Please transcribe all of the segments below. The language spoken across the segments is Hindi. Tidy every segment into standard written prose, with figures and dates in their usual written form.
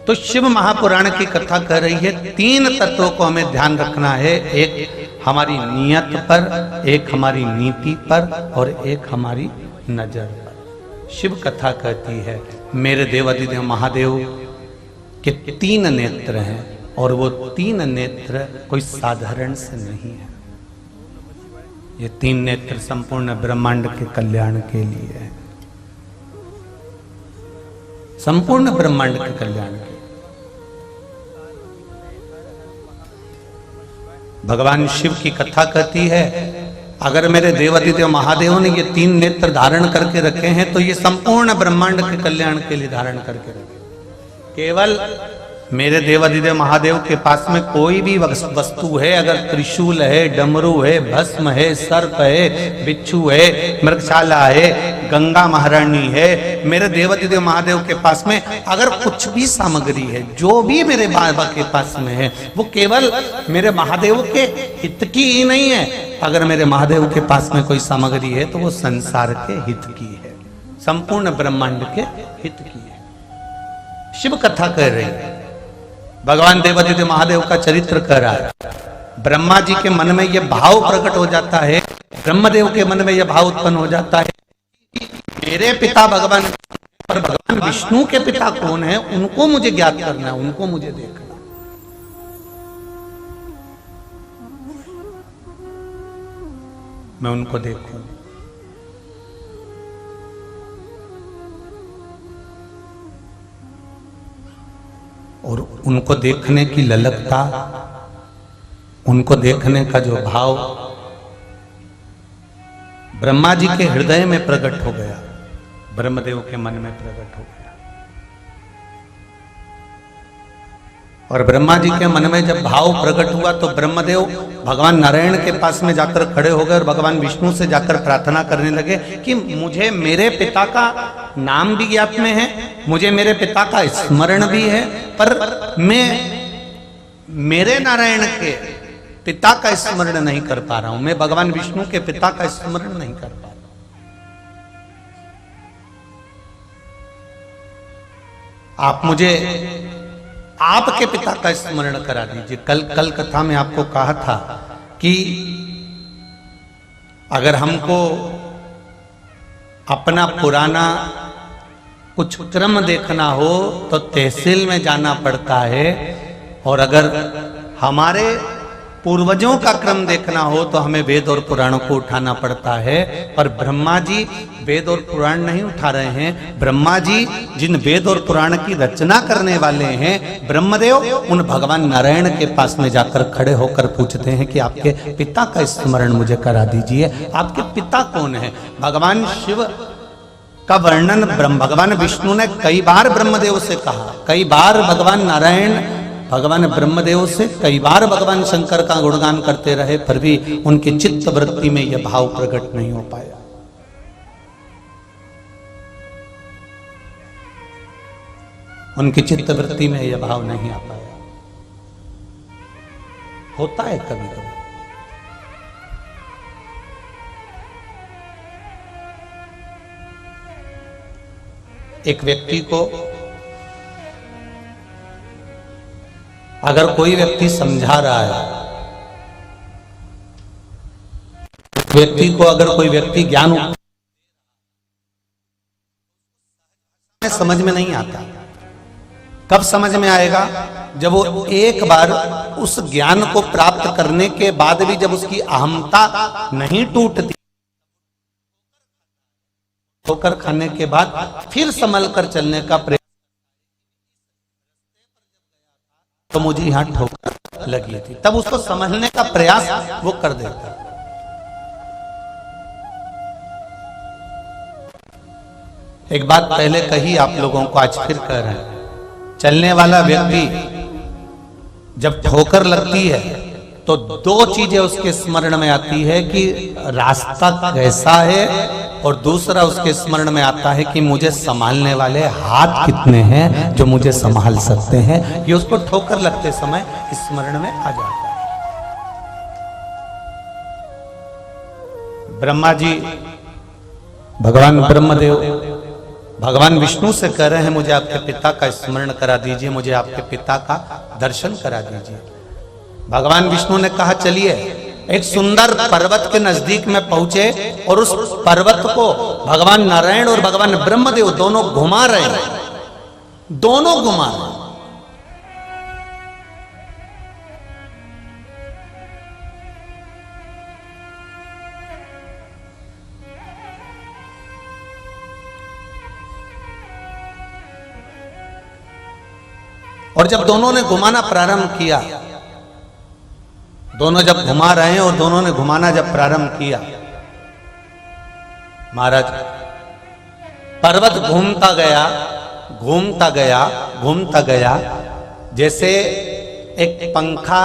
तो शिव महापुराण की कथा कह रही है 3 तत्वों को हमें ध्यान रखना है, एक हमारी नियत पर, एक हमारी नीति पर और एक हमारी नजर पर। शिव कथा कहती है मेरे देवाधिदेव महादेव के 3 नेत्र हैं और वो 3 नेत्र कोई साधारण से नहीं है। ये 3 नेत्र संपूर्ण ब्रह्मांड के कल्याण के लिए है, संपूर्ण ब्रह्मांड के कल्याण के। भगवान शिव की कथा कहती है अगर मेरे देवाधिदेव महादेव ने ये 3 नेत्र धारण करके रखे हैं तो ये संपूर्ण ब्रह्मांड के कल्याण के लिए धारण करके रखे। केवल मेरे देवाधिदेव महादेव के पास में कोई भी वस्तु है, अगर त्रिशूल है, डमरू है, भस्म है, सर्प है, बिच्छू है, मृगशाला है, गंगा महारानी है, मेरे देवाधिदेव महादेव के पास में अगर कुछ भी सामग्री है, जो भी मेरे बाबा के पास में है, वो केवल मेरे महादेव के हित की ही नहीं है। अगर मेरे महादेव के पास में कोई सामग्री है तो वो संसार के हित की है, संपूर्ण ब्रह्मांड के हित की है। शिव कथा कह रही है, भगवान देवाधिदेव महादेव का चरित्र कह रहा है। ब्रह्मा जी के मन में यह भाव प्रकट हो जाता है, ब्रह्मदेव के मन में यह भाव उत्पन्न हो जाता है मेरे पिता भगवान, पर भगवान विष्णु के पिता कौन है उनको मुझे ज्ञात करना है, उनको मुझे देखना। मैं उनको देखूं। और उनको देखने की ललकता, उनको देखने का जो भाव ब्रह्मा जी के हृदय में प्रकट हो गया, ब्रह्मदेव के मन में प्रकट हो गया। और ब्रह्मा जी के मन में जब भाव प्रकट हुआ तो ब्रह्मदेव भगवान नारायण के पास में जाकर खड़े हो गए और भगवान विष्णु से जाकर प्रार्थना करने लगे कि मुझे मेरे पिता का नाम भी ज्ञात में है, मुझे मेरे पिता का स्मरण भी है, पर मैं मेरे नारायण के पिता का स्मरण नहीं कर पा रहा हूं, मैं भगवान विष्णु के पिता का स्मरण नहीं कर पा रहा हूं। आप मुझे आपके पिता का स्मरण करा दीजिए। कल कथा में आपको कहा था कि अगर हमको अपना पुराना कुछ क्रम देखना हो तो तहसील में जाना पड़ता है, और अगर हमारे पूर्वजों का क्रम देखना हो तो हमें वेद और पुराणों को उठाना पड़ता है। पर ब्रह्मा जी वेद और पुराण नहीं उठा रहे हैं। ब्रह्मा जी जिन वेद और पुराण की रचना करने वाले हैं ब्रह्मदेव, उन भगवान नारायण के पास में जाकर खड़े होकर पूछते हैं कि आपके पिता का स्मरण मुझे करा दीजिए। आपके पिता कौन है? भगवान शिव का वर्णन भगवान विष्णु ने कई बार ब्रह्मदेव से कहा, कई बार भगवान नारायण भगवान ब्रह्मदेव से कई बार भगवान शंकर का गुणगान करते रहे, पर भी उनकी चित्त वृत्ति में यह भाव प्रकट नहीं हो पाया। उनकी चित्त वृत्ति में यह भाव नहीं आ पाया। होता है कभी कभी। एक व्यक्ति को अगर कोई व्यक्ति समझा रहा है, व्यक्ति को अगर कोई व्यक्ति ज्ञान समझ में नहीं आता, कब समझ में आएगा? जब वो एक बार उस ज्ञान को प्राप्त करने के बाद भी जब उसकी अहमता नहीं टूटती, ठोकर खाने के बाद फिर संभल कर चलने का प्रयास, तो मुझे यहां ठोकर लगी थी, तब उसको समझने का प्रयास वो कर देता। एक बात पहले कही आप लोगों को, आज फिर कह रहे हैं। चलने वाला व्यक्ति जब ठोकर लगती है तो 2 चीजें उसके स्मरण में आती है कि रास्ता कैसा है, और दूसरा उसके स्मरण में आता है कि मुझे संभालने वाले हाथ कितने हैं जो मुझे संभाल सकते हैं। ये उसको ठोकर लगते समय स्मरण में आ जाता है। ब्रह्मा जी, भगवान ब्रह्मदेव भगवान विष्णु से कह रहे हैं मुझे आपके पिता का स्मरण करा दीजिए, मुझे आपके पिता का दर्शन करा दीजिए। भगवान विष्णु ने कहा चलिए। एक सुंदर पर्वत के नजदीक में पहुंचे और उस पर्वत को भगवान नारायण और भगवान ब्रह्मदेव दोनों घुमा रहे हैं, दोनों घुमा रहे हैं। और जब दोनों ने घुमाना प्रारंभ किया, दोनों जब घुमा रहे हैं और दोनों ने घुमाना जब प्रारंभ किया, महाराज पर्वत घूमता गया घूमता गया घूमता गया। जैसे एक पंखा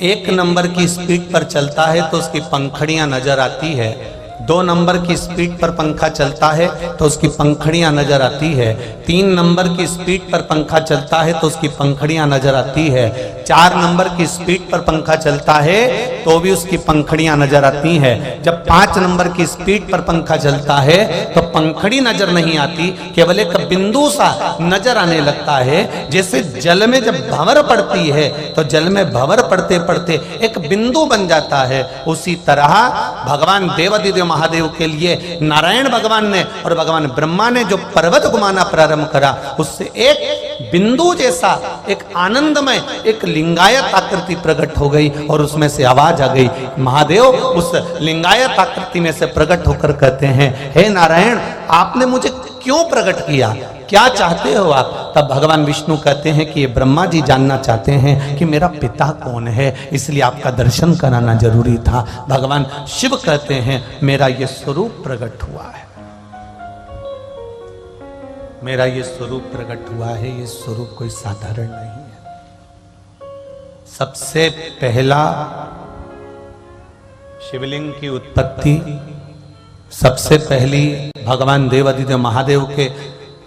1 नंबर की स्पीड पर चलता है तो उसकी पंखड़ियां नजर आती है, 2 नंबर की स्पीड पर पंखा चलता है तो उसकी पंखड़ियां नजर आती है, 3 नंबर की स्पीड पर पंखा चलता है तो उसकी पंखड़ियां नजर आती है, 4 नंबर की स्पीड पर पंखा चलता है तो भी उसकी पंखड़ियां नजर आती है। जब 5 नंबर की स्पीड पर पंखा चलता है तो पंखड़ी नजर नहीं आती, केवल एक बिंदु सा नजर आने लगता है। जैसे जल में जब भंवर पड़ती है तो जल में भंवर पड़ते पड़ते एक बिंदु बन जाता है, उसी तरह भगवान देवादिदेव महादेव के लिए नारायण भगवान ने और भगवान ब्रह्मा ने जो पर्वत घुमाना प्रारंभ करा, उससे एक बिंदु जैसा एक आनंदमय एक लिंगायत आकृति प्रकट हो गई और उसमें से आवाज आ गई। महादेव उस लिंगायत आकृति में से प्रकट होकर कहते हैं, हे नारायण आपने मुझे क्यों प्रकट किया, क्या चाहते हो आप? तब भगवान विष्णु कहते हैं कि ये ब्रह्मा जी जानना चाहते हैं कि मेरा पिता कौन है, इसलिए आपका दर्शन कराना जरूरी था। भगवान शिव कहते हैं मेरा ये स्वरूप प्रकट हुआ है, मेरा ये स्वरूप प्रकट हुआ है, ये स्वरूप कोई साधारण नहीं है। सबसे पहला शिवलिंग की उत्पत्ति, सबसे पहली भगवान देवादिदेव महादेव के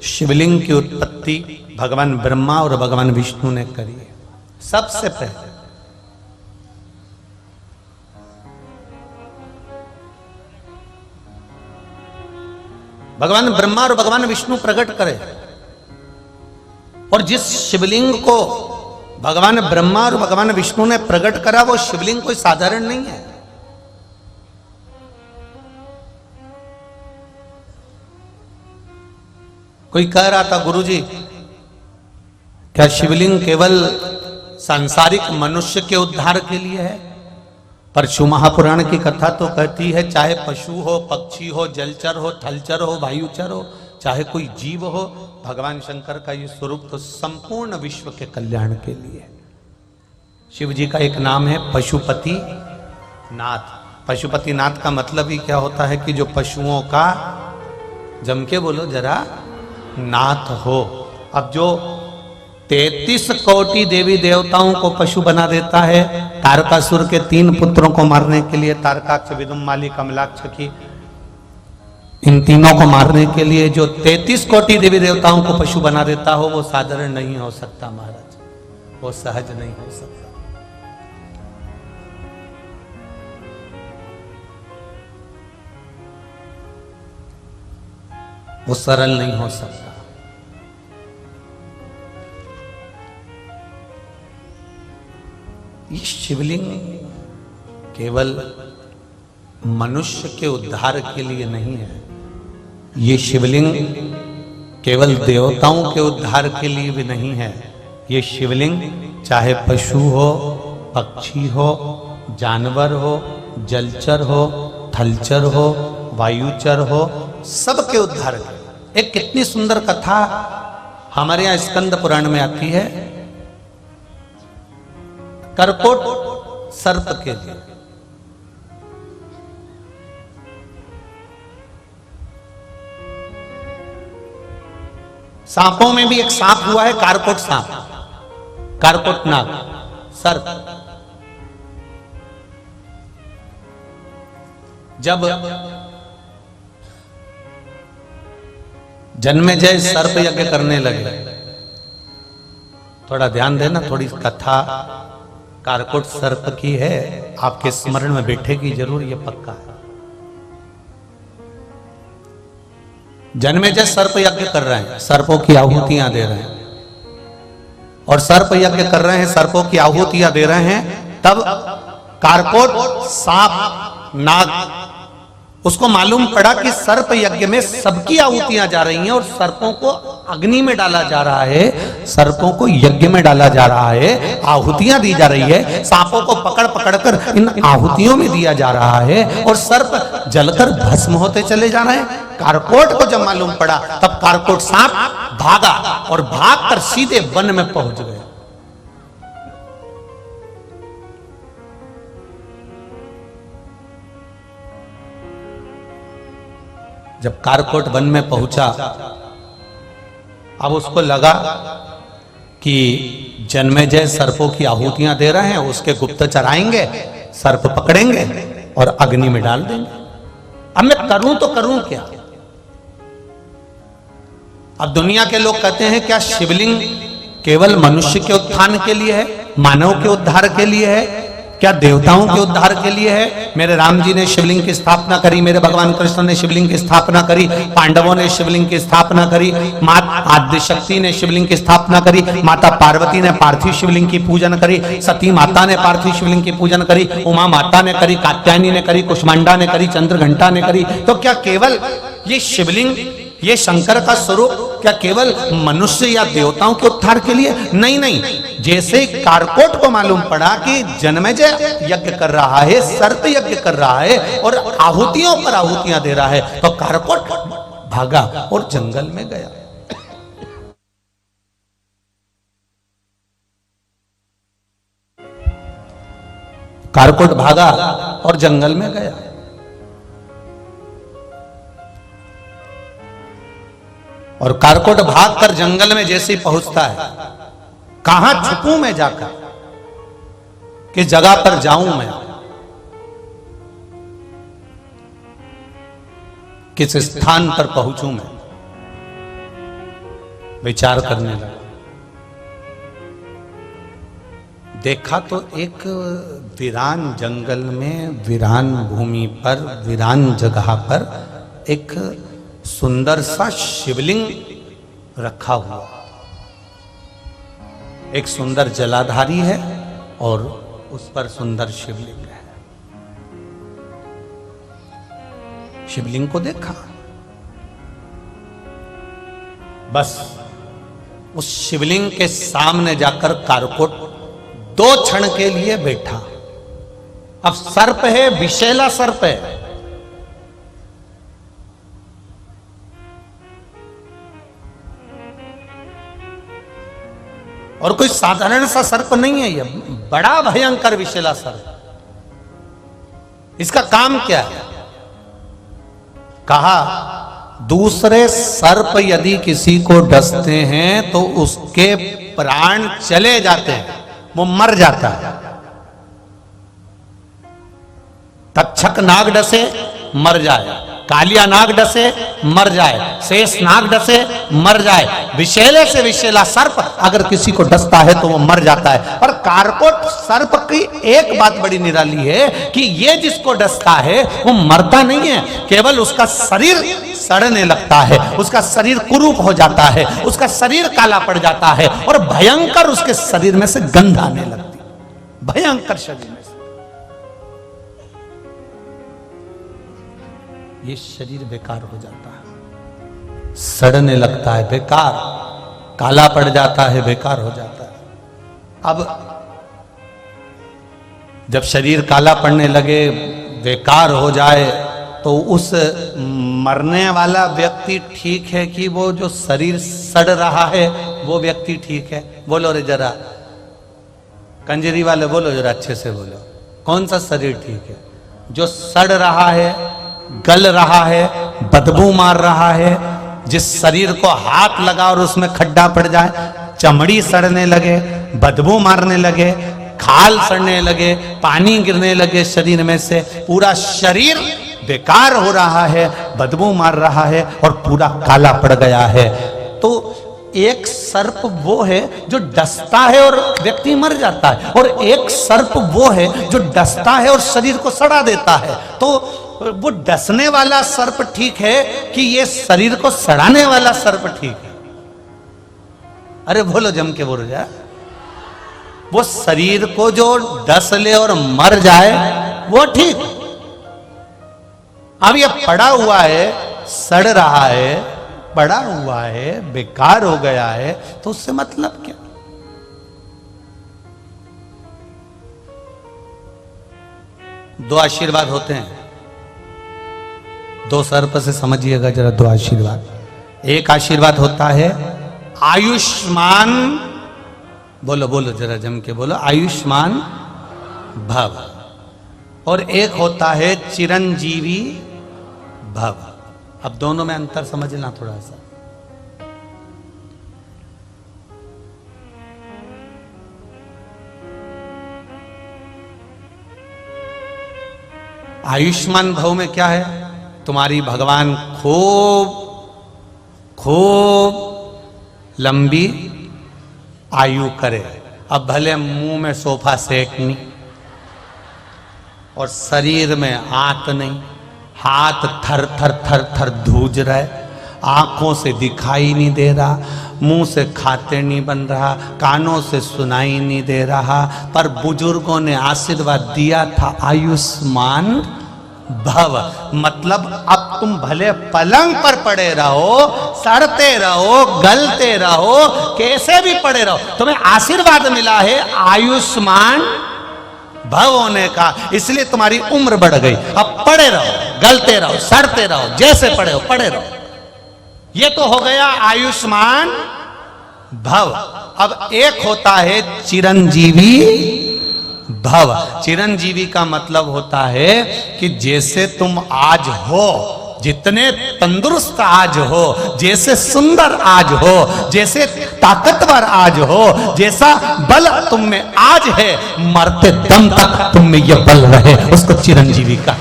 शिवलिंग की उत्पत्ति भगवान ब्रह्मा और भगवान विष्णु ने करी है। सबसे पहले भगवान ब्रह्मा और भगवान विष्णु प्रकट करे, और जिस शिवलिंग को भगवान ब्रह्मा और भगवान विष्णु ने प्रकट करा वो शिवलिंग कोई साधारण नहीं है। कोई कह रहा था गुरुजी क्या शिवलिंग केवल सांसारिक मनुष्य के उद्धार के लिए है? पर शिव महापुराण की कथा तो कहती है चाहे पशु हो, पक्षी हो, जलचर हो, थलचर हो, वायुचर हो, चाहे कोई जीव हो, भगवान शंकर का ये स्वरूप तो संपूर्ण विश्व के कल्याण के लिए। शिव जी का एक नाम है पशुपति नाथ। पशुपति नाथ का मतलब ही क्या होता है कि जो पशुओं का, जम के बोलो जरा, नाथ हो। अब जो 33 कोटि देवी देवताओं को पशु बना देता है, तारकासुर के 3 पुत्रों को मारने के लिए, तारकाक्ष, विदुम्माली, कमलाक्ष की, इन तीनों को मारने के लिए जो 33 कोटि देवी देवताओं को पशु बना देता हो, वो साधारण नहीं हो सकता महाराज, वो सहज नहीं हो सकता। वो सरल नहीं हो सकता। ये शिवलिंग केवल मनुष्य के उद्धार के लिए नहीं है, ये शिवलिंग केवल देवताओं के उद्धार के लिए भी नहीं है। ये शिवलिंग चाहे पशु हो, पक्षी हो, जानवर हो, जलचर हो, थलचर हो, वायुचर हो, सबके उद्धार के। एक कितनी सुंदर कथा हमारे यहां स्कंद पुराण में आती है, करकोट सर्प के लिए। सांपों में भी एक सांप हुआ है, कारकोट सांप, कारकोट नाग, सर्प। जब जन्मेजय सर्प यज्ञ करने लगे, थोड़ा ध्यान देना, थोड़ी कथा कारकोट सर्प की है, आपके स्मरण में बैठेगी जरूर, ये पक्का है। जन्मेजय सर्प यज्ञ कर रहे हैं, सर्पों की आहुतियां दे रहे हैं, और सर्प यज्ञ कर रहे हैं, सर्पों की आहुतियां दे रहे हैं। तब कारकोट, सांप, नाग, उसको मालूम पड़ा कि सर्प यज्ञ में सबकी आहुतियां जा रही हैं और सर्पों को अग्नि में डाला जा रहा है, सर्पों को यज्ञ में डाला जा रहा है, आहुतियां दी जा रही है, सांपों को पकड़ पकड़ कर इन आहुतियों में दिया जा रहा है और सर्प जलकर भस्म होते चले जा रहे हैं। कारकोट को जब मालूम पड़ा तब कारकोट सांप भागा और भागकर सीधे वन में पहुंच गए। जब कारकोट वन में पहुंचा, अब उसको लगा कि जन्मेजय सर्पों की आहुतियां दे रहे हैं, उसके गुप्तचर आएंगे, सर्प पकड़ेंगे और अग्नि में डाल देंगे। अब मैं करूं तो करूं क्या? अब दुनिया के लोग कहते हैं क्या शिवलिंग केवल मनुष्य के उत्थान के लिए है, मानव के उद्धार के लिए है, क्या देवताओं के उद्धार के लिए है? मेरे राम जी ने शिवलिंग की स्थापना करी, मेरे भगवान कृष्ण ने शिवलिंग की स्थापना करी, पांडवों ने शिवलिंग की स्थापना करी, माता आदिशक्ति ने शिवलिंग की स्थापना करी, माता पार्वती ने पार्थिव शिवलिंग की पूजन करी, सती माता ने पार्थिव शिवलिंग की पूजन करी, उमा माता ने करी, कात्यायनी ने करी, कुष्मांडा ने करी, चंद्रघंटा ने करी। तो क्या केवल ये शिवलिंग, ये शंकर का स्वरूप क्या केवल मनुष्य या देवताओं के उद्धार के लिए? नहीं नहीं, जैसे कारकोट को मालूम पड़ा कि जन्मेजय यज्ञ कर रहा है, सर्प यज्ञ कर रहा है और आहुतियों पर आहुतियां दे रहा है, तो कारकोट भागा और जंगल में गया। कारकोट भागा और जंगल में गया। और कारकोट भागकर जंगल में जैसे ही पहुंचता है, कहां छुपूं मैं जाकर, किस जगह पर जाऊं मैं, किस स्थान पर पहुंचूं मैं, विचार करने लगा। देखा तो एक वीरान जंगल में, वीरान भूमि पर, वीरान जगह पर एक सुंदर सा शिवलिंग रखा हुआ, एक सुंदर जलाधारी है और उस पर सुंदर शिवलिंग है। शिवलिंग को देखा, बस उस शिवलिंग के सामने जाकर कारकोट 2 क्षण के लिए बैठा। अब सर्प है, विषैला सर्प है, और कोई साधारण सा सर्प नहीं है, यह बड़ा भयंकर विषैला सर्प। इसका काम क्या है? कहा दूसरे सर्प यदि किसी को डसते हैं तो उसके प्राण चले जाते हैं, वो मर जाता है। तक्षक नाग डसे मर जाए, कालिया नाग डसे मर जाए, शेष नाग डसे मर जाए, विषैले से विषैला सर्प अगर किसी को डसता है तो वो मर जाता है। पर कारकोट सर्प की एक बात बड़ी निराली है कि ये जिसको डसता है वो मरता नहीं है, केवल उसका शरीर सड़ने लगता है, उसका शरीर कुरूप हो जाता है, उसका शरीर काला पड़ जाता है और भयंकर उसके शरीर में से गंध आने लगती, भयंकर शरीर में से ये शरीर बेकार हो जाता है, सड़ने लगता है, बेकार, काला पड़ जाता है, बेकार हो जाता है। अब जब शरीर काला पड़ने लगे, बेकार हो जाए, तो उस मरने वाला व्यक्ति ठीक है कि वो जो शरीर सड़ रहा है वो व्यक्ति ठीक है? बोलो रे जरा, कंजरी वाले बोलो जरा, अच्छे से बोलो, कौन सा शरीर ठीक है? जो सड़ रहा है, गल रहा है, बदबू मार रहा है, जिस शरीर को हाथ लगा और उसमें खड्डा पड़ जाए, चमड़ी सड़ने लगे, बदबू मारने लगे, खाल सड़ने लगे, पानी गिरने लगे शरीर में से, पूरा शरीर बेकार हो रहा है, बदबू मार रहा है और पूरा काला पड़ गया है, तो एक सर्प वो है जो डसता है और व्यक्ति मर जाता है, और एक सर्प वो है जो डसता है और शरीर को सड़ा देता है। तो वो डसने वाला सर्प ठीक है कि ये शरीर को सड़ाने वाला सर्प ठीक है? अरे बोलो जम के बोलो जा। वो शरीर को जो डस ले और मर जाए वो ठीक। अब ये पड़ा हुआ है, सड़ रहा है, पड़ा हुआ है, बेकार हो गया है, तो उससे मतलब क्या? दो आशीर्वाद होते हैं, दो सर्प से समझिएगा जरा। दो आशीर्वाद, एक आशीर्वाद होता है आयुष्मान, बोलो बोलो जरा जम के बोलो, आयुष्मान भव। और एक होता है चिरंजीवी भव। अब दोनों में अंतर समझना थोड़ा सा। आयुष्मान भव में क्या है? तुम्हारी भगवान खूब खूब लंबी आयु करे। अब भले मुंह में सोफा सेट नहीं, और शरीर में आंत नहीं, हाथ थर थर थर थर धूज रहे, आंखों से दिखाई नहीं दे रहा, मुंह से खाते नहीं बन रहा, कानों से सुनाई नहीं दे रहा, पर बुजुर्गों ने आशीर्वाद दिया था आयुष्मान भव। मतलब अब तुम भले पलंग पर पड़े रहो, सड़ते रहो, गलते रहो, कैसे भी पड़े रहो, तुम्हें आशीर्वाद मिला है आयुष्मान भव होने का, इसलिए तुम्हारी उम्र बढ़ गई। अब पड़े रहो, गलते रहो, सड़ते रहो, जैसे पड़े हो पड़े रहो। ये तो हो गया आयुष्मान भव। अब एक होता है चिरंजीवी भव। चिरंजीवी का मतलब होता है कि जैसे तुम आज हो, जितने तंदुरुस्त आज हो, जैसे सुंदर आज हो, जैसे ताकतवर आज हो, जैसा बल तुम में आज है, मरते दम तक तुम में यह बल रहे, उसको चिरंजीवी का,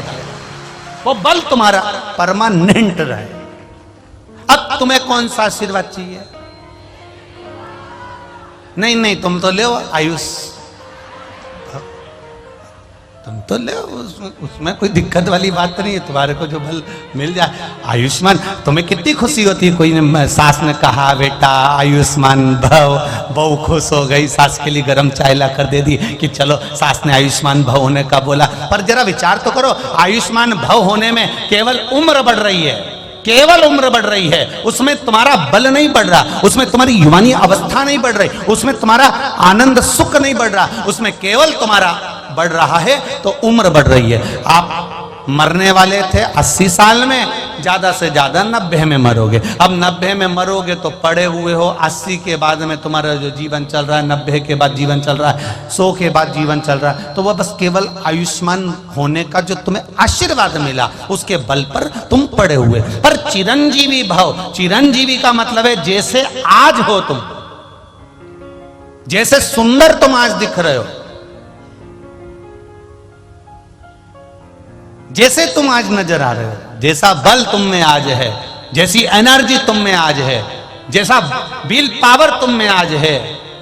वो बल तुम्हारा परमानेंट रहे। अब तुम्हें कौन सा आशीर्वाद चाहिए? नहीं नहीं, तुम तो ले आयुष, तुम तो ले, उसमें कोई दिक्कत वाली बात नहीं है। तुम्हारे को जो बल मिल जाए आयुष्मान, तुम्हें कितनी खुशी होती है। कोई ने, सास ने कहा बेटा आयुष्मान भव, बहू खुश हो गई, सास के लिए गर्म चाय ला कर दे दी कि चलो सास ने आयुष्मान भव होने का बोला। पर जरा विचार तो करो, आयुष्मान भव होने में केवल उम्र बढ़ रही है, केवल उम्र बढ़ रही है, उसमें तुम्हारा बल नहीं बढ़ रहा, उसमें तुम्हारी युवानी अवस्था नहीं बढ़ रही, उसमें तुम्हारा आनंद सुख नहीं बढ़ रहा, उसमें केवल तुम्हारा बढ़ रहा है तो उम्र बढ़ रही है। आप मरने वाले थे 80 साल में, ज्यादा से ज्यादा 90 में मरोगे। अब 90 में मरोगे तो पड़े हुए हो, 80 के बाद में तुम्हारा जो जीवन चल रहा है, 90 के बाद जीवन चल रहा है, 100 के बाद जीवन चल रहा है, तो वह बस केवल आयुष्मान होने का जो तुम्हें आशीर्वाद मिला, उसके बल पर तुम पड़े हुए। पर चिरंजीवी भव, चिरंजीवी का मतलब है जैसे आज हो तुम, जैसे सुंदर तुम आज दिख रहे हो, जैसे तुम आज नजर आ रहे हो, जैसा बल तुम में आज है, जैसी एनर्जी तुम में आज है, जैसा विल पावर तुम में आज है,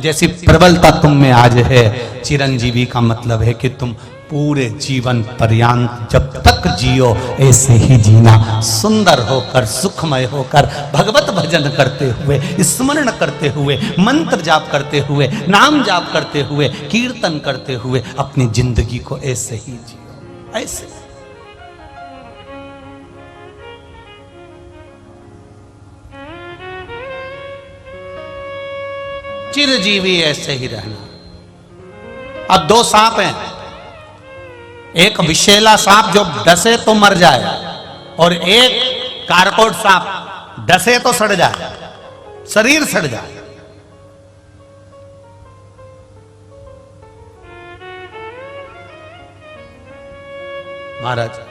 जैसी प्रबलता तुम में आज है। चिरंजीवी का मतलब है कि तुम पूरे जीवन पर्यंत जब तक जियो ऐसे ही जीना, सुंदर होकर, सुखमय होकर, भगवत भजन करते हुए, स्मरण करते हुए, मंत्र जाप करते हुए, नाम जाप करते हुए, कीर्तन करते हुए अपनी जिंदगी को ऐसे ही जियो, ऐसे। चिरजीवी ऐसे ही रहना। अब दो सांप हैं, एक विषैला सांप जो डसे तो मर जाए, और एक कारकोट सांप डसे तो सड़ जाए, शरीर सड़ जाए। महाराज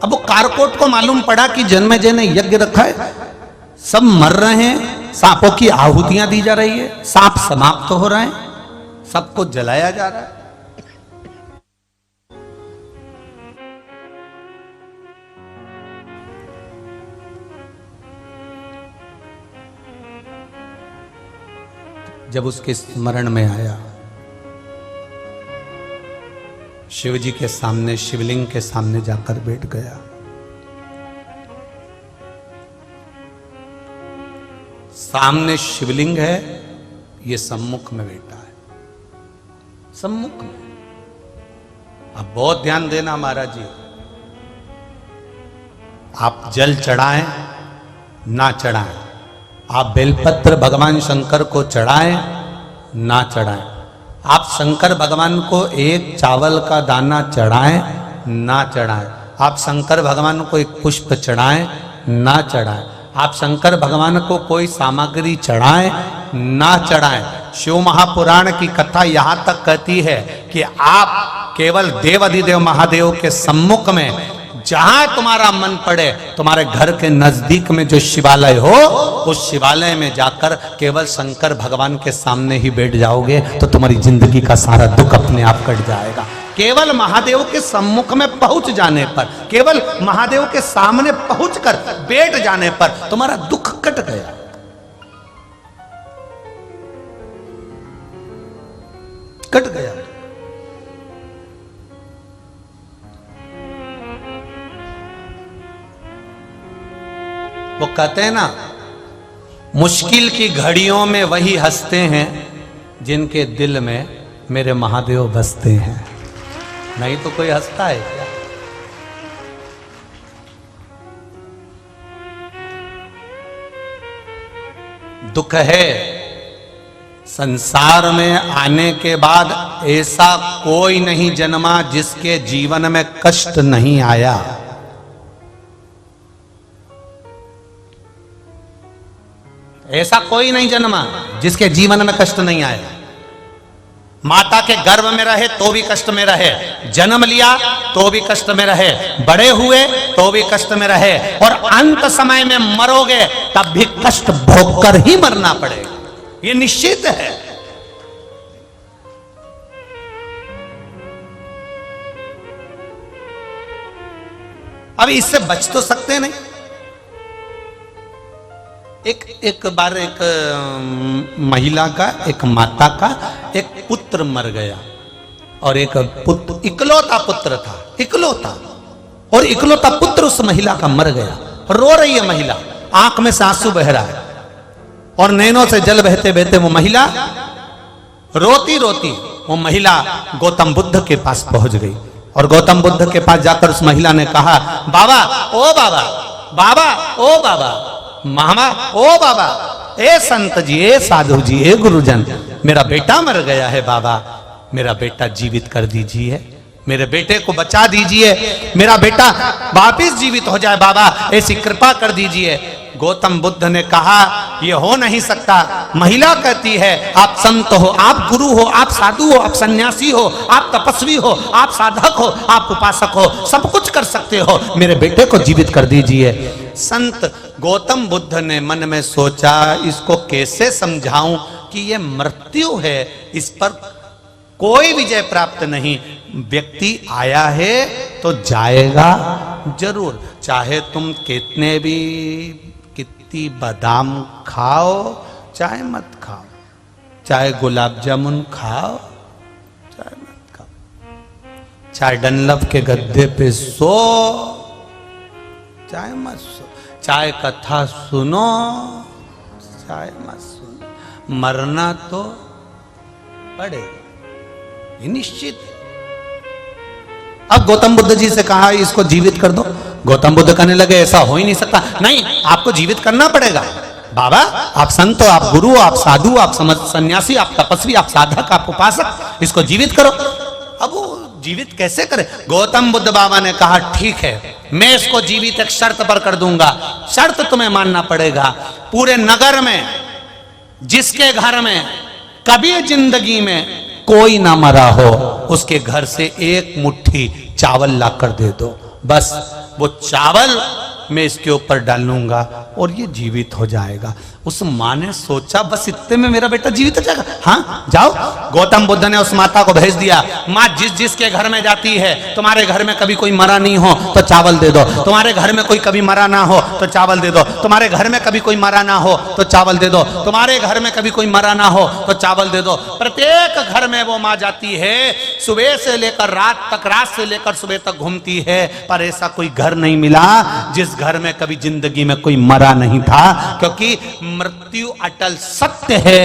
अब वो कारकोट को मालूम पड़ा कि जन्मेजय ने यज्ञ रखा है, सब मर रहे हैं, सांपों की आहुतियां दी जा रही है, सांप समाप्त हो रहे हैं, सबको जलाया जा रहा है। जब उसके स्मरण में आया, शिव जी के सामने, शिवलिंग के सामने जाकर बैठ गया। सामने शिवलिंग है, ये सम्मुख में बैठा है, सम्मुख में। अब बहुत ध्यान देना महाराज जी, आप जल चढ़ाएं ना चढ़ाएं, आप बेलपत्र भगवान शंकर को चढ़ाएं ना चढ़ाएं, आप शंकर भगवान को एक चावल का दाना चढ़ाएं ना चढ़ाएं, आप शंकर भगवान को एक पुष्प चढ़ाएं ना चढ़ाएं, आप शंकर भगवान को कोई सामग्री चढ़ाएं ना चढ़ाएं। शिव महापुराण की कथा यहां तक कहती है कि आप केवल देवाधिदेव महादेव के सम्मुख में, जहां तुम्हारा मन पड़े, तुम्हारे घर के नजदीक में जो शिवालय हो, उस शिवालय में जाकर केवल शंकर भगवान के सामने ही बैठ जाओगे तो तुम्हारी जिंदगी का सारा दुख अपने आप कट जाएगा। केवल महादेव के सम्मुख में पहुंच जाने पर, केवल महादेव के सामने पहुंचकर बैठ जाने पर तुम्हारा दुख कट गया। कट गया। वो कहते हैं ना, मुश्किल की घड़ियों में वही हंसते हैं जिनके दिल में मेरे महादेव बसते हैं। नहीं तो कोई हंसता है क्या? दुख है, संसार में आने के बाद ऐसा कोई नहीं जन्मा जिसके जीवन में कष्ट नहीं आया। ऐसा कोई नहीं जन्मा जिसके जीवन में कष्ट नहीं आया। माता के गर्भ में रहे तो भी कष्ट में रहे, जन्म लिया तो भी कष्ट में रहे, बड़े हुए तो भी कष्ट में रहे, और अंत समय में मरोगे तब भी कष्ट भोगकर ही मरना पड़ेगा, ये निश्चित है। अब इससे बच तो सकते नहीं। एक बार एक महिला का, एक माता का एक पुत्र मर गया, और एक पुत्र, इकलौता पुत्र था, इकलौता, और इकलौता पुत्र उस महिला का मर गया। रो रही है महिला, आंख में से आंसू बह रहा है और नैनों से जल बहते बहते वो महिला रोती रोती वो महिला गौतम बुद्ध के पास पहुंच गई। और गौतम बुद्ध के पास जाकर उस महिला ने कहा, बाबा, ओ बाबा, बाबा, ओ बाबा, मामा, ओ बाबा, ए संत जी, ए साधु जी, ए गुरुजन, मेरा बेटा मर गया है बाबा, मेरा बेटा जीवित कर दीजिए, मेरे बेटे को बचा दीजिए, मेरा बेटा वापिस जीवित हो जाए बाबा, ऐसी कृपा कर दीजिए। गौतम बुद्ध ने कहा, यह हो नहीं सकता। महिला कहती है, आप संत हो, आप गुरु हो, आप साधु हो, आप सन्यासी हो, आप तपस्वी हो, आप साधक हो, आप उपासक हो, सब कुछ कर सकते हो, मेरे बेटे को जीवित कर दीजिए। संत गौतम बुद्ध ने मन में सोचा, इसको कैसे समझाऊं कि यह मृत्यु है, इस पर कोई विजय प्राप्त नहीं। व्यक्ति आया है तो जाएगा जरूर, चाहे तुम कितने भी कितनी बादाम खाओ, चाहे मत खाओ, चाहे गुलाब जामुन खाओ, चाहे मत खाओ, चाहे डनलप के गद्दे पे सो, चाहे मत सो, चाहे कथा सुनो, चाहे मत सुनो, मरना तो पड़ेगा, ये निश्चित है। अब गौतम बुद्ध जी से कहा, इसको जीवित कर दो। गौतम बुद्ध कहने लगे, ऐसा हो ही नहीं सकता, नहीं, आपको जीवित करना पड़ेगा। बाबा, आप संत हो, आप गुरु हो, आप साधु, आप सन्यासी, आप तपस्वी, आप साधक, आप उपासक, इसको जीवित करो। अब वो जीवित कैसे करे? गौतम बुद्ध बाबा ने कहा, ठीक है, मैं इसको जीवित एक शर्त पर कर दूंगा। शर्त तुम्हें मानना पड़ेगा, पूरे नगर में जिसके घर में कभी जिंदगी में कोई ना मरा हो, उसके घर से एक मुट्ठी चावल लाकर दे दो। बस वो चावल मैं इसके ऊपर डालूंगा, और ये जीवित हो जाएगा। उस माँ ने सोचा बस इतने में मेरा बेटा जीवित हो जाएगा, हाँ जाओ। गौतम बुद्ध ने उस माता को भेज दिया, माँ जिस जिसके घर में जाती है, तुम्हारे घर में कभी कोई मरा नहीं हो तो चावल दे दो, तुम्हारे घर में कोई कभी मरा ना हो तो चावल दे दो, तुम्हारे घर में कभी कोई मरा ना हो तो चावल दे दो, तुम्हारे घर में कभी कोई मरा ना हो तो चावल दे दो। प्रत्येक घर में वो माँ जाती है, सुबह से लेकर रात तक, रात से लेकर सुबह तक घूमती है, पर ऐसा कोई घर नहीं मिला जिस घर में कभी जिंदगी में कोई मरा नहीं था, क्योंकि मृत्यु अटल सत्य है,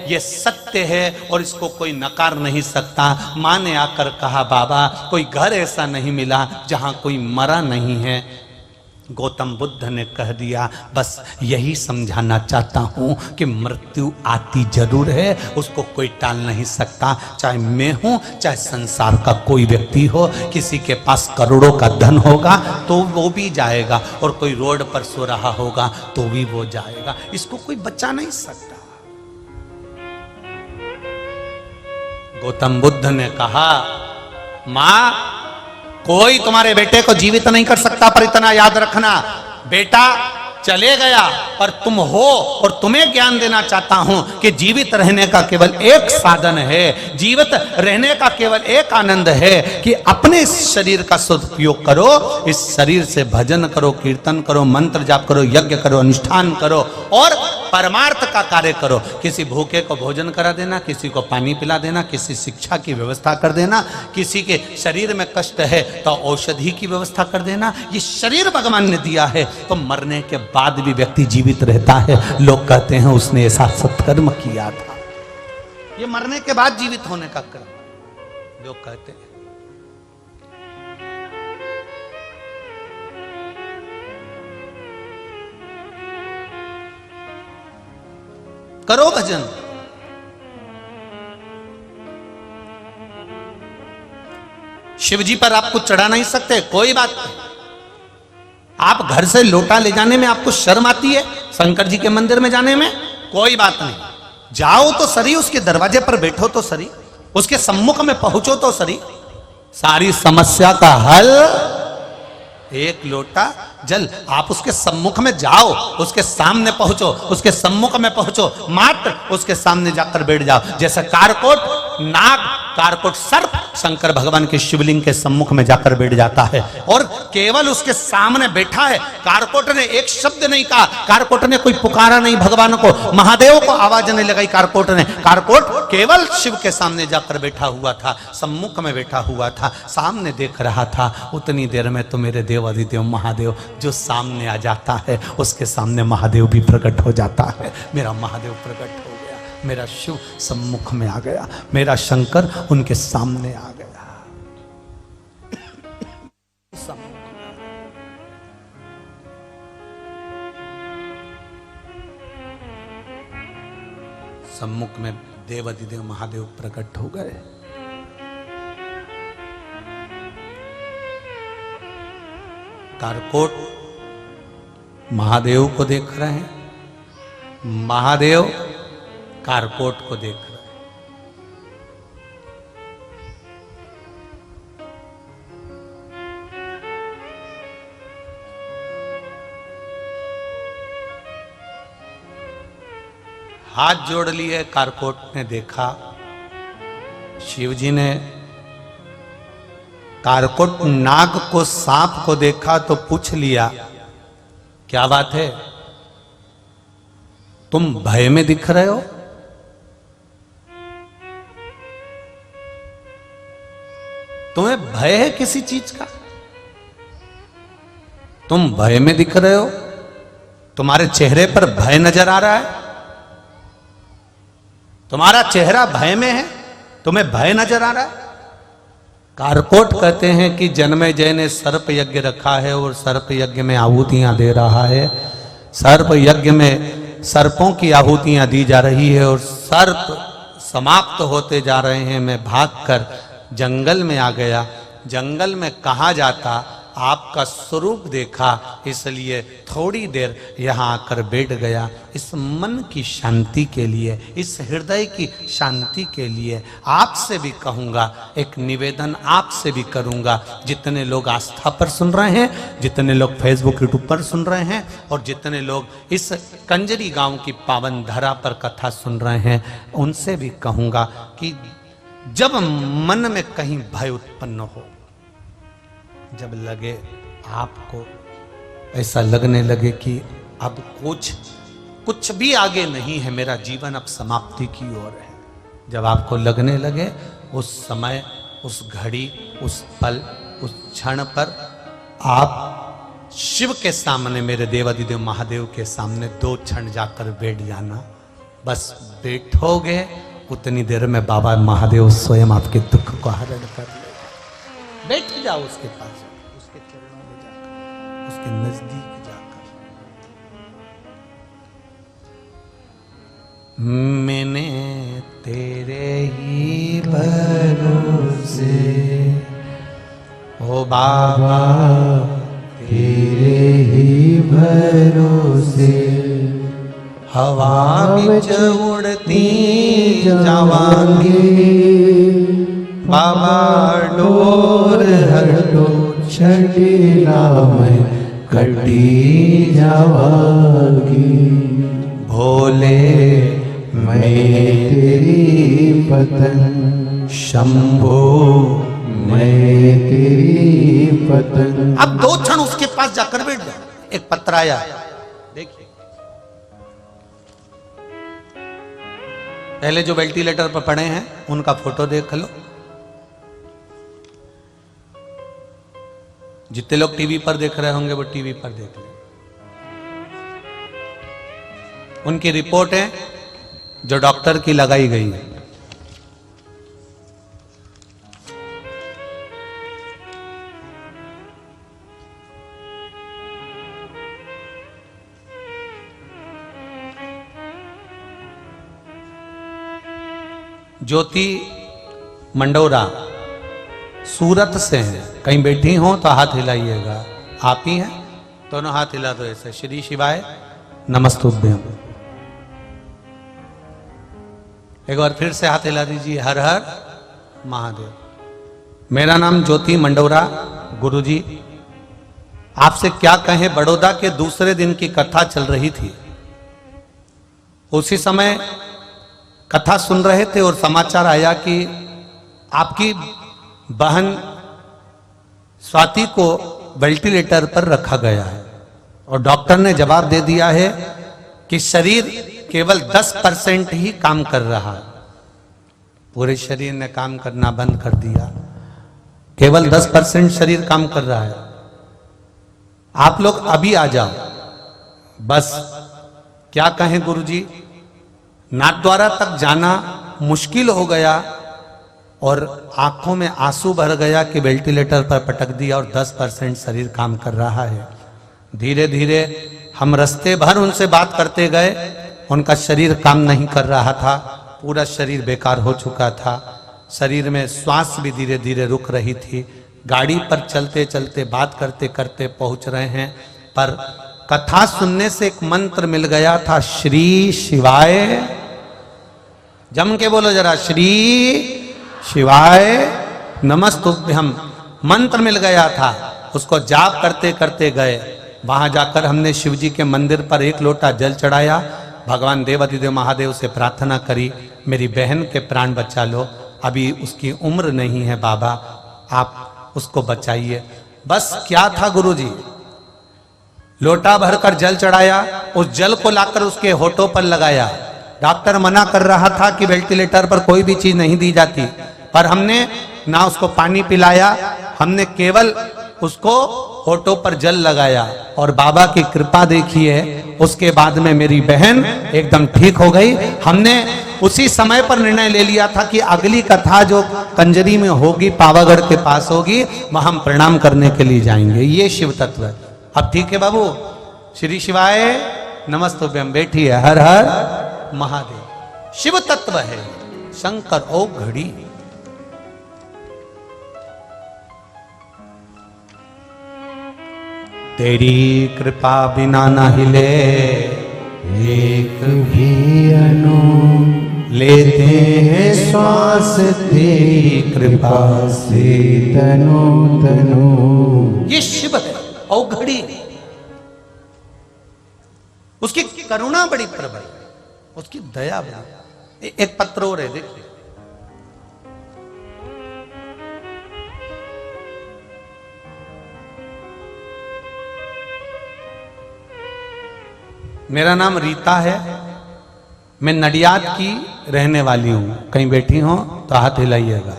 ये सत्य है और इसको कोई नकार नहीं सकता। मां ने आकर कहा बाबा कोई घर ऐसा नहीं मिला जहां कोई मरा नहीं है। गौतम बुद्ध ने कह दिया बस यही समझाना चाहता हूं कि मृत्यु आती जरूर है, उसको कोई टाल नहीं सकता। चाहे मैं हूं, चाहे संसार का कोई व्यक्ति हो, किसी के पास करोड़ों का धन होगा तो वो भी जाएगा, और कोई रोड पर सो रहा होगा तो भी वो जाएगा, इसको कोई बचा नहीं सकता। गौतम बुद्ध ने कहा मां कोई तुम्हारे बेटे को जीवित नहीं कर सकता, पर इतना याद रखना बेटा चले गया पर तुम हो, और तुम्हें ज्ञान देना चाहता हूं कि जीवित रहने का केवल एक साधन है, जीवित रहने का केवल एक आनंद है कि अपने इस शरीर का सदुपयोग करो, इस शरीर से भजन करो, कीर्तन करो, मंत्र जाप करो, यज्ञ करो, अनुष्ठान करो और परमार्थ का कार्य करो। किसी भूखे को भोजन करा देना, किसी को पानी पिला देना, किसी शिक्षा की व्यवस्था कर देना, किसी के शरीर में कष्ट है तो औषधि की व्यवस्था कर देना। ये शरीर भगवान ने दिया है, तो मरने के बाद भी व्यक्ति जीवित रहता है। लोग कहते हैं उसने ऐसा सत्कर्म किया था, ये मरने के बाद जीवित होने का कर्म लोग कहते हैं। करो भजन, शिव जी पर आप कुछ चढ़ा नहीं सकते, कोई बात नहीं। आप घर से लोटा ले जाने में आपको शर्म आती है, शंकर जी के मंदिर में जाने में कोई बात नहीं, जाओ तो सरी, उसके दरवाजे पर बैठो तो सरी, उसके सम्मुख में पहुंचो तो सरी। सारी समस्या का हल एक लोटा जल, आप उसके सम्मुख में जाओ, उसके सामने पहुंचो, उसके सम्मुख में पहुंचो, मात्र उसके सामने जाकर बैठ जाओ। जैसे कारकोट नाग, कारकोट सर्प शंकर भगवान के शिवलिंग के सम्मुख में जाकर बैठ जाता है और केवल उसके सामने बैठा है। कारकोट ने एक शब्द नहीं कहा, कारकोट ने कोई पुकारा नहीं भगवान को, महादेव को आवाज नहीं लगाई कारकोट ने। कारकोट केवल शिव के सामने जाकर बैठा हुआ था, सम्मुख में बैठा हुआ था, सामने देख रहा था। उतनी देर में तो मेरे देवाधिदेव महादेव जो सामने आ जाता है, उसके सामने महादेव भी प्रकट हो जाता है। मेरा महादेव प्रकट हो गया, मेरा शिव सम्मुख में आ गया, मेरा शंकर उनके सामने आ गया। सम्मुख में देवाधिदेव महादेव प्रकट हो गए। कारकोट महादेव को देख रहे हैं, महादेव कारकोट को देख रहे हैं। हाथ जोड़ लिए, कारकोट ने देखा, शिवजी ने कारकोट नाग को, सांप को देखा तो पूछ लिया क्या बात है, तुम भय में दिख रहे हो? तुम्हें भय है किसी चीज का? तुम भय में दिख रहे हो, तुम्हारे चेहरे पर भय नजर आ रहा है, तुम्हारा चेहरा भय में है, तुम्हें भय नजर आ रहा है। कारकोट कहते हैं कि जन्मेजय ने सर्प यज्ञ रखा है और सर्प यज्ञ में आहुतियां दे रहा है। सर्प यज्ञ में सर्पों की आहुतियां दी जा रही है और सर्प समाप्त होते जा रहे हैं। मैं भागकर जंगल में आ गया। जंगल में कहा जाता आपका स्वरूप देखा, इसलिए थोड़ी देर यहाँ आकर बैठ गया। इस मन की शांति के लिए, इस हृदय की शांति के लिए आपसे भी कहूँगा, एक निवेदन आपसे भी करूँगा। जितने लोग आस्था पर सुन रहे हैं, जितने लोग फेसबुक यूट्यूब पर सुन रहे हैं, और जितने लोग इस कंजरी गांव की पावन धरा पर कथा सुन रहे हैं, उनसे भी कहूँगा कि जब मन में कहीं भय उत्पन्न हो, जब लगे आपको ऐसा लगने लगे कि अब कुछ भी आगे नहीं है, मेरा जीवन अब समाप्ति की ओर है, जब आपको लगने लगे, उस समय, उस घड़ी, उस पल, उस क्षण पर आप शिव के सामने, मेरे देवादिदेव महादेव के सामने 2 क्षण जाकर बैठ जाना। बस बैठोगे, उतनी देर में बाबा महादेव स्वयं आपके दुख को हरण कर लेगा। बैठ जाओ उसके पास, उसके चरणों में जाकर, उसके नजदीक जाकर। मैंने तेरे ही भरोसे, ओ बाबा तेरे ही भरोसे, हवा बिच उड़ती जावांगी, बाबा डोर हटो छड़ीला में कटी जावांगी, भोले मैं तेरी पतंग, शंभो मैं तेरी पतंग। अब 2 क्षण उसके पास जाकर बैठ जाओ। एक पत्र आया, देखिए, पहले जो वेंटिलेटर पर पड़े हैं उनका फोटो देख लो। जितने लोग टीवी पर देख रहे होंगे वो टीवी पर देख लें। उनकी रिपोर्ट है जो डॉक्टर की लगाई गई है। ज्योति मंडोरा सूरत से हैं, कहीं बैठी हो तो हाथ हिलाइएगा। आप ही हैं? दोनों हाथ हिला दो ऐसे। श्री शिवाय नमस्तुभ्यम। एक बार फिर से हाथ हिला दीजिए। हर हर महादेव। मेरा नाम ज्योति मंडोरा। गुरुजी आपसे क्या कहें, बड़ौदा के दूसरे दिन की कथा चल रही थी। उसी समय कथा सुन रहे थे और समाचार आया कि आपकी बहन स्वाति को वेंटिलेटर पर रखा गया है और डॉक्टर ने जवाब दे दिया है कि शरीर केवल 10% ही काम कर रहा है। पूरे शरीर ने काम करना बंद कर दिया, केवल 10% शरीर काम कर रहा है। आप लोग अभी आ जाओ। बस क्या कहें गुरुजी, नाथद्वारा तक जाना मुश्किल हो गया और आंखों में आंसू भर गया कि वेंटिलेटर पर पटक दिया और 10% शरीर काम कर रहा है। धीरे धीरे हम रास्ते भर उनसे बात करते गए, उनका शरीर काम नहीं कर रहा था, पूरा शरीर बेकार हो चुका था। शरीर में श्वास भी धीरे धीरे रुक रही थी। गाड़ी पर चलते चलते बात करते करते पहुंच रहे हैं, पर कथा सुनने से एक मंत्र मिल गया था, श्री शिवाय। जम के बोलो जरा, श्री शिवाय नमस्तुभ्यम। मंत्र मिल गया था, उसको जाप करते करते गए। वहां जाकर हमने शिव जी के मंदिर पर 1 लोटा जल चढ़ाया, भगवान देवादिदेव महादेव से प्रार्थना करी, मेरी बहन के प्राण बचा लो, अभी उसकी उम्र नहीं है बाबा, आप उसको बचाइए। बस क्या था गुरुजी, लोटा भरकर जल चढ़ाया, उस जल को लाकर उसके होठों पर लगाया। डॉक्टर मना कर रहा था कि वेंटिलेटर पर कोई भी चीज नहीं दी जाती, पर हमने ना उसको पानी पिलाया, हमने केवल उसको होठों पर जल लगाया और बाबा की कृपा देखिए। उसके बाद में मेरी बहन एकदम ठीक हो गई। हमने उसी समय पर निर्णय ले लिया था कि अगली कथा जो कंजरी में होगी, पावागढ़ के पास होगी, वहां हम प्रणाम करने के लिए जाएंगे। ये शिव तत्व है। अब ठीक है बाबू, श्री शिवाय नमस्तुभ्यम। बैठिए। हर हर महादेव। शिव तत्व है शंकर ओ घड़ी। तेरी कृपा बिना न हिले एक भी अणु लेते हैं श्वास तेरी कृपा से तनु तनु। ये शिव है औघड़ी, उसकी करुणा बड़ी प्रबल, उसकी दया बड़ी। एक पत्र और है, देखिए। मेरा नाम रीता है, मैं नडियाद की रहने वाली हूं। कहीं बैठी हो तो हाथ हिलाइएगा।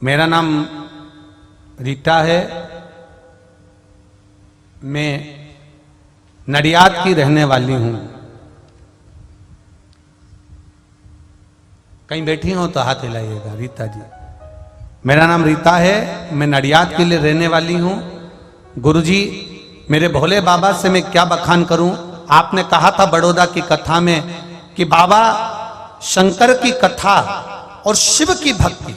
मेरा नाम रीता है, मैं नडियाद की रहने वाली हूं। कहीं बैठी हो तो हाथ हिलाइएगा। रीता जी, मेरा नाम रीता है, मैं नडियाद के लिए रहने वाली हूं। गुरुजी, मेरे भोले बाबा से मैं क्या बखान करूं। आपने कहा था बड़ौदा की कथा में कि बाबा शंकर की कथा और शिव की भक्ति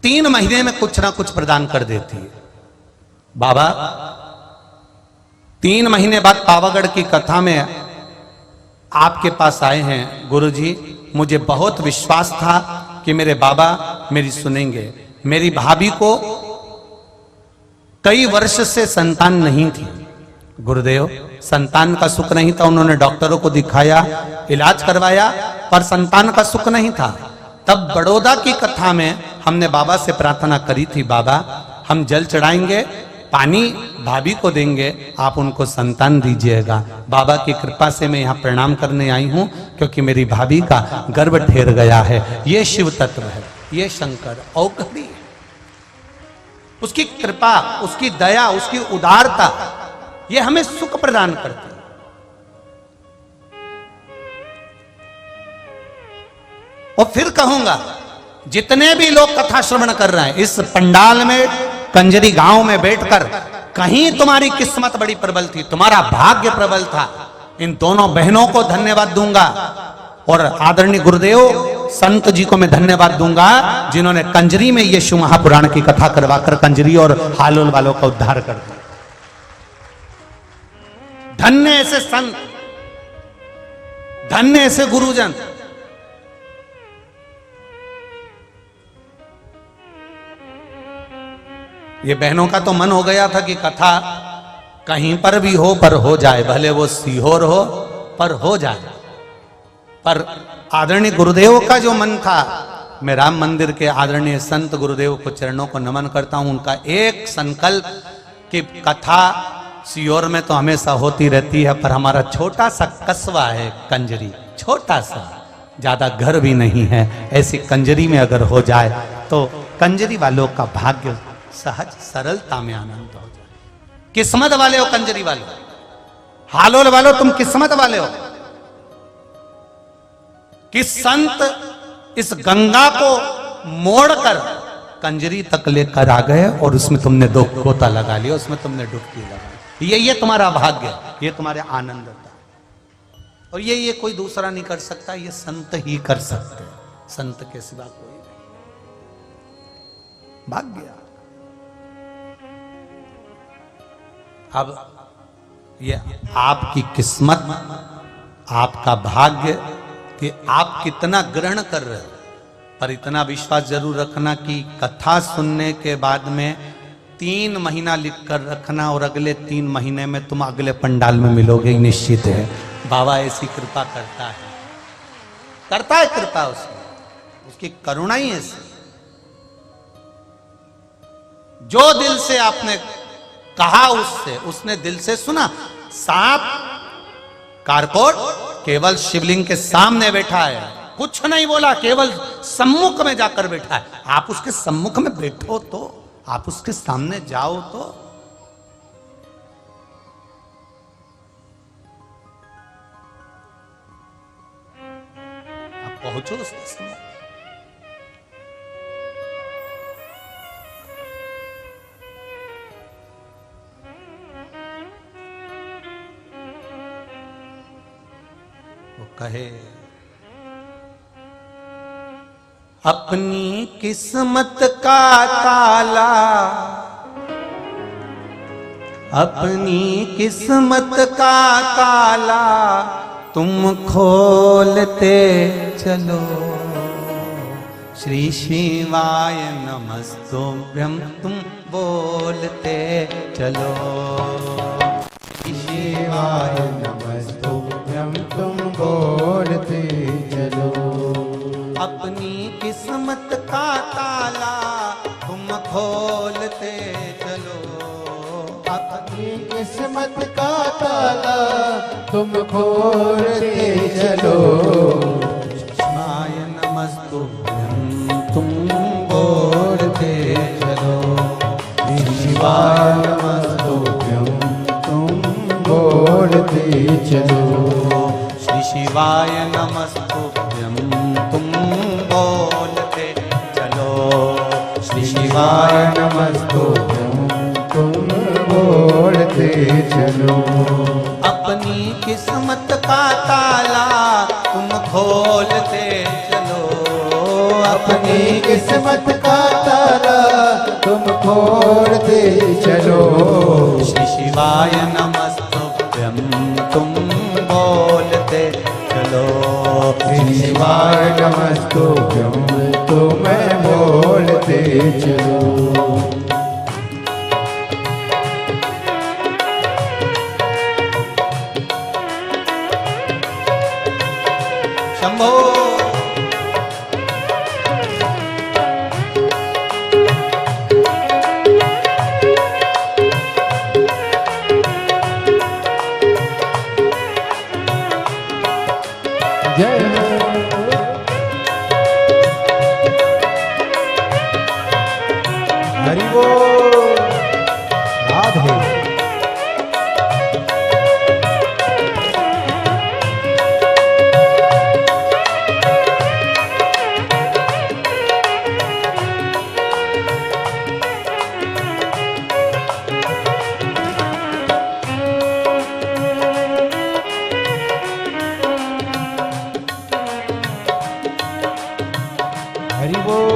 3 महीने में कुछ ना कुछ प्रदान कर देती है। बाबा 3 महीने बाद पावागढ़ की कथा में आपके पास आए हैं। गुरुजी, मुझे बहुत विश्वास था कि मेरे बाबा मेरी सुनेंगे। मेरी भाभी को कई वर्ष से संतान नहीं थी। गुरुदेव, संतान का सुख नहीं था। उन्होंने डॉक्टरों को दिखाया, इलाज करवाया, पर संतान का सुख नहीं था। तब बड़ौदा की कथा में हमने बाबा से प्रार्थना करी थी, बाबा हम जल चढ़ाएंगे, पानी भाभी को देंगे, आप उनको संतान दीजिएगा। बाबा की कृपा से मैं यहाँ प्रणाम करने आई हूँ, क्योंकि मेरी भाभी का गर्भ ठेर गया है। ये शिव तत्व है, ये शंकर औघड़ी। उसकी कृपा, उसकी दया, उसकी उदारता, ये हमें सुख प्रदान करती है। और फिर कहूंगा, जितने भी लोग कथा श्रवण कर रहे हैं इस पंडाल में, कंजरी गांव में बैठकर, कहीं तुम्हारी किस्मत बड़ी प्रबल थी, तुम्हारा भाग्य प्रबल था। इन दोनों बहनों को धन्यवाद दूंगा, और आदरणीय गुरुदेव संत जी को मैं धन्यवाद दूंगा, जिन्होंने कंजरी में ये शिव महापुराण की कथा करवाकर कंजरी और हालोल वालों का उद्धार कर दिया। धन्य ऐसे संत, धन्य ऐसे गुरुजन। ये बहनों का तो मन हो गया था कि कथा कहीं पर भी हो पर हो जाए, भले वो सीहोर हो पर हो जाए। पर आदरणीय गुरुदेव का जो मन था, मैं राम मंदिर के आदरणीय संत गुरुदेव को चरणों को नमन करता हूं। उनका एक संकल्प कि कथा सीहोर में तो हमेशा होती रहती है, पर हमारा छोटा सा कस्बा है कंजरी, छोटा सा, ज्यादा घर भी नहीं है, ऐसी कंजरी में अगर हो जाए तो कंजरी वालों का भाग्य सहज सरलता में आनंद हो जाए। किस्मत वाले हो कंजरी वाले, हालोल वालों तुम किस्मत वाले हो कि संत इस गंगा को मोड़कर कंजरी तक लेकर आ गए, और उसमें तुमने 2 गोता लगा लिया, उसमें तुमने डुबकी लगा। ये तुम्हारा भाग्य, ये तुम्हारे आनंद था। और ये कोई दूसरा नहीं कर सकता, ये संत ही कर सकते हैं, संत के सिवा कोई नहीं। भाग्य। अब ये आपकी किस्मत, आपका भाग्य कि आप कितना ग्रहण कर रहे हो। पर इतना विश्वास जरूर रखना कि कथा सुनने के बाद में 3 महीना लिख कर रखना, और अगले 3 महीने में तुम अगले पंडाल में मिलोगे ही निश्चित है। बाबा ऐसी कृपा करता है, करता है कृपा उसमें, उसकी करुणा ही ऐसी। जो दिल से आपने कहा उससे, उसने दिल से सुना। सांप कारकोट केवल शिवलिंग के सामने बैठा है, कुछ नहीं बोला, केवल सम्मुख में जाकर बैठा है। आप उसके सम्मुख में बैठो तो, आप उसके सामने जाओ तो। आप पहुंचो उसके सम्मुख। कहे अपनी किस्मत का ताला अपनी किस्मत का ताला तुम खोलते चलो। श्री शिवाय नमस्तुभ्यं तुम बोलते चलो। श्री शिवाय नमस्तुभ्यं तुम बोलते चलो। अपनी किस्मत का ताला तुम खोलते चलो। अपनी किस्मत का ताला तुम खोलते चलो। शिवाय नमस्तुभ्यं तुम बोलते चलो। शिवाय नमस्तुभ्यं तुम बोलते चलो। श्री शिवाय नमस्तुभ्यं तुम बोलते चलो। श्री शिवाय नमस्तुभ्यं तुम बोलते चलो। अपनी किस्मत का ताला तुम खोलते चलो। अपनी किस्मत का ताला तुम खोलते चलो। श्री शिवाय नमस्तुभ्यं तुम बोलते चलो। श्री शिवाय नमस्तुभ्यं तुम बोलते चलो। शंभो जय हरि बोल। राधे हरि बोल।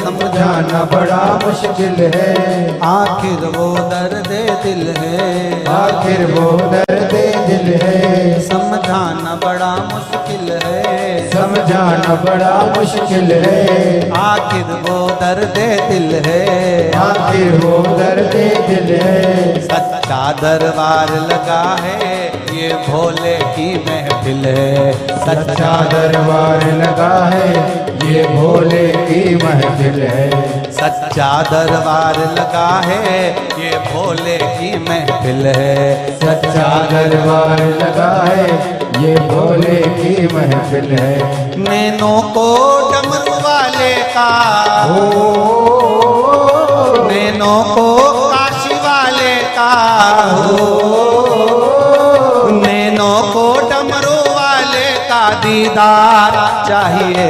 समझाना बड़ा मुश्किल है। आखिर वो दर्द दिल है। आखिर वो दर्द दिल है। समझाना बड़ा मुश्किल है। समझाना बड़ा मुश्किल है। आखिर वो दर्द दिल है। आखिर वो दर्द दिल है। सच्चा दरबार लगा है ये भोले की महफिल है। सच्चा दरबार लगा है ये भोले की महफिल है। सच्चा दरबार लगा है ये भोले की महफिल है। सच्चा दरबार लगा है ये भोले की महफिल है। नैनों को डमरू वाले का नैनों को काशी वाले का नैनों को डमरू वाले का दीदार चाहिए।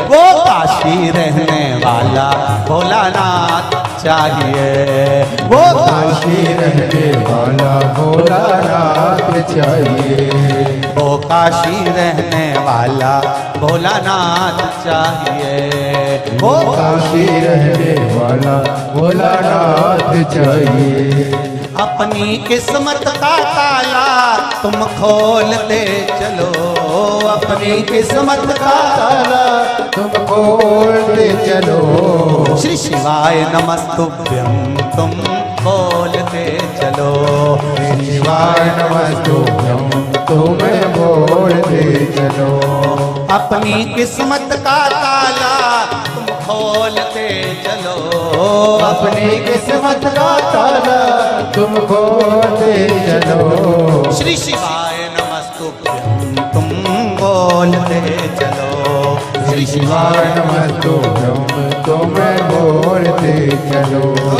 वो काशी रहने वाला भोलानाथ चाहिए। वो काशी रहने वाला भोलानाथ चाहिए। वो काशी रहने वाला भोलानाथ चाहिए। वो काशी रहने वाला भोलानाथ चाहिए। अपनी किस्मत का ताला तुम खोलते चलो। अपनी किस्मत का ताला तुम खोलते चलो। श्री शिवाय नमस्तुभ्यं तुम बोलते चलो। शिवाय नमस्तुभ्यं तुम्हें बोलते चलो। अपनी किस्मत का ताला तुम खोलते चलो। अपनी किस्मत का ताला तुम खोलते चलो। श्री शिवाय नमस्तुभ्यं तुम बोलते चलो। श्री शिवाय नमस्तुभ्यं तुम्हें बोलते चलो।